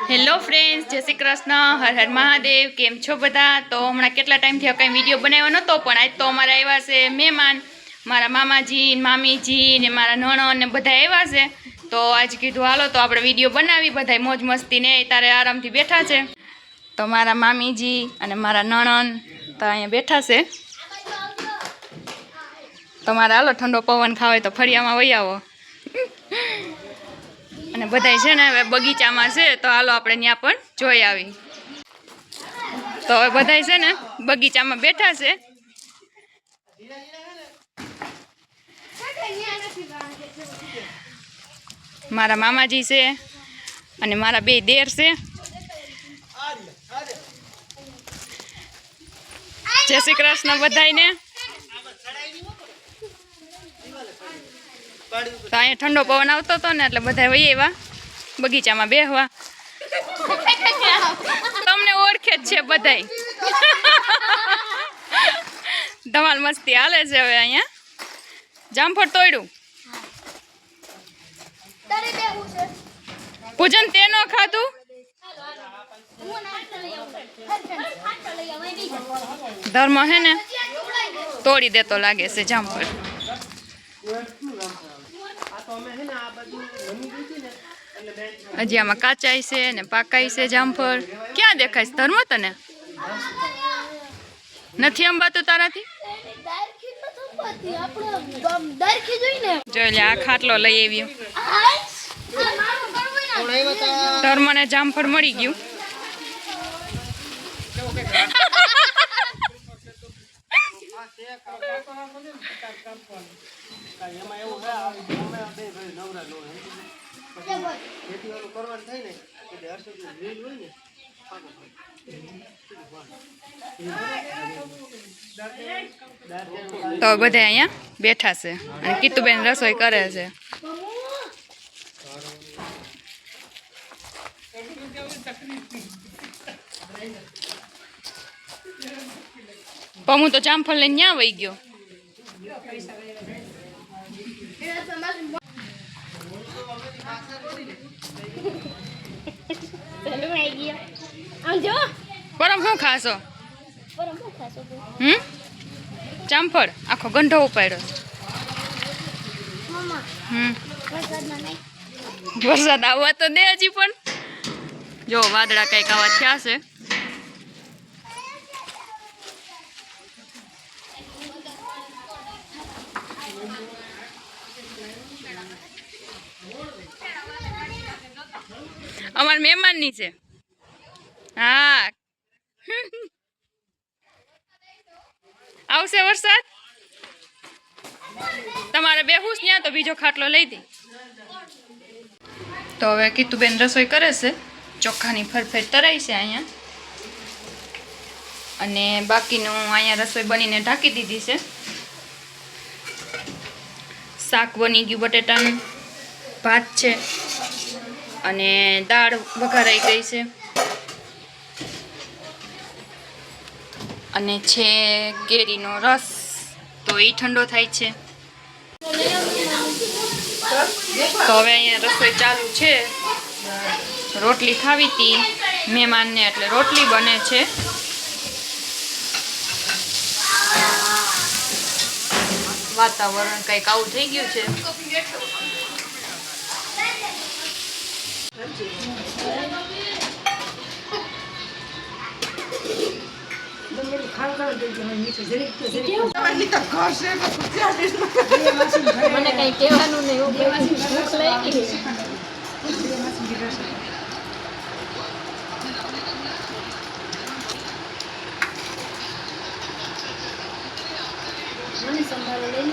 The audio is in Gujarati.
હેલો ફ્રેન્ડ્સ, જય શ્રી કૃષ્ણ, હર હર મહાદેવ। કેમ છો બધા? તો હમણાં કેટલા ટાઈમથી કંઈ વિડીયો બનાવ્યો નહોતો, પણ આજ તો અમારા આવ્યા છે મહેમાન, મારા મામાજી મામીજી ને મારા નણંદ ને બધા આવ્યા છે। તો આજ કીધું હાલો તો આપણે વિડીયો બનાવી, બધા મોજ મસ્તી ને તારે આરામથી બેઠા છે। તો મારા મામીજી અને મારા નણંદ તો અહીંયા બેઠા છે। તમારે હાલો ઠંડો પવન ખાવે તો ફળિયામાં વહી આવો। અને બધાય છે ને હવે બગીચામાં છે, તો હાલો આપણે ત્યાં પણ જોઈ આવી। તો હવે બધાય છે ને બગીચામાં બેઠા છે। મારા મામાજી છે અને મારા બે દેર છે। જય શ્રી કૃષ્ણ બધાયને। તો અહીંયા ઠંડો પવન આવતો હતો ને એટલે બધા વહી આવ્યા બગીચામાં બેહવા। તમને ઓળખે જ છે બધાય। ધમાલ મસ્તી હાલે છે। હવે અહીંયા જામફળ તોડ્યું। પૂજન તે નો ખાધું? ધર્મ હે ને તોડી દેતો લાગે છે જામફળ। હજી આમાં કાચાઈ છે ને પાકાઈ છે જામફળ। ક્યાં દેખાય છે ધર્મ તને? નથી અંબાતું તારાથી? જોઈ લે, આ ખાટલો લઈ આવ્યો। ધર્મને જામફળ મળી ગયું। તો બધા અહીંયા બેઠા છે અને કીતુબેન રસોઈ કરે છે। પમુ તો જામફળ લઈને ન્યા વહી ગયો। પરમ શું ખાશો? જામફળ આખો ગંઢો ઉપાડ્યો। વરસાદ આવવા તો દે હજી પણ। જો વાદળા કઈક આવા થયા છે। અમાર મહેમાનની છે। હા આવશે વરસાદ। તમારે બેહુસ ત્યાં તો બીજો ખાટલો લઈ દે। તો હવે કીતુબેન રસોઈ કરે છે। ચોખાની ફરફેર તરાઈ છે અહીંયા, અને બાકીનું અહીંયા રસોઈ બનીને ઢાંકી દીધી છે। શાક બની ગયું બટેટાનું, ભાત છે અને દાળ વઘારાઈ ગઈ છે, અને છે કેરીનો રસ, તો એ ઠંડો થાય છે। તો હવે અહીંયા રસોઈ ચાલુ છે। રોટલી ખાવી હતી મહેમાનને એટલે રોટલી બને છે। વાતાવરણ કંઈક આવું થઈ ગયું છે। મને કઈ કહેવાનું નહીં, ભૂખ લાગી। સંભાળ લઈ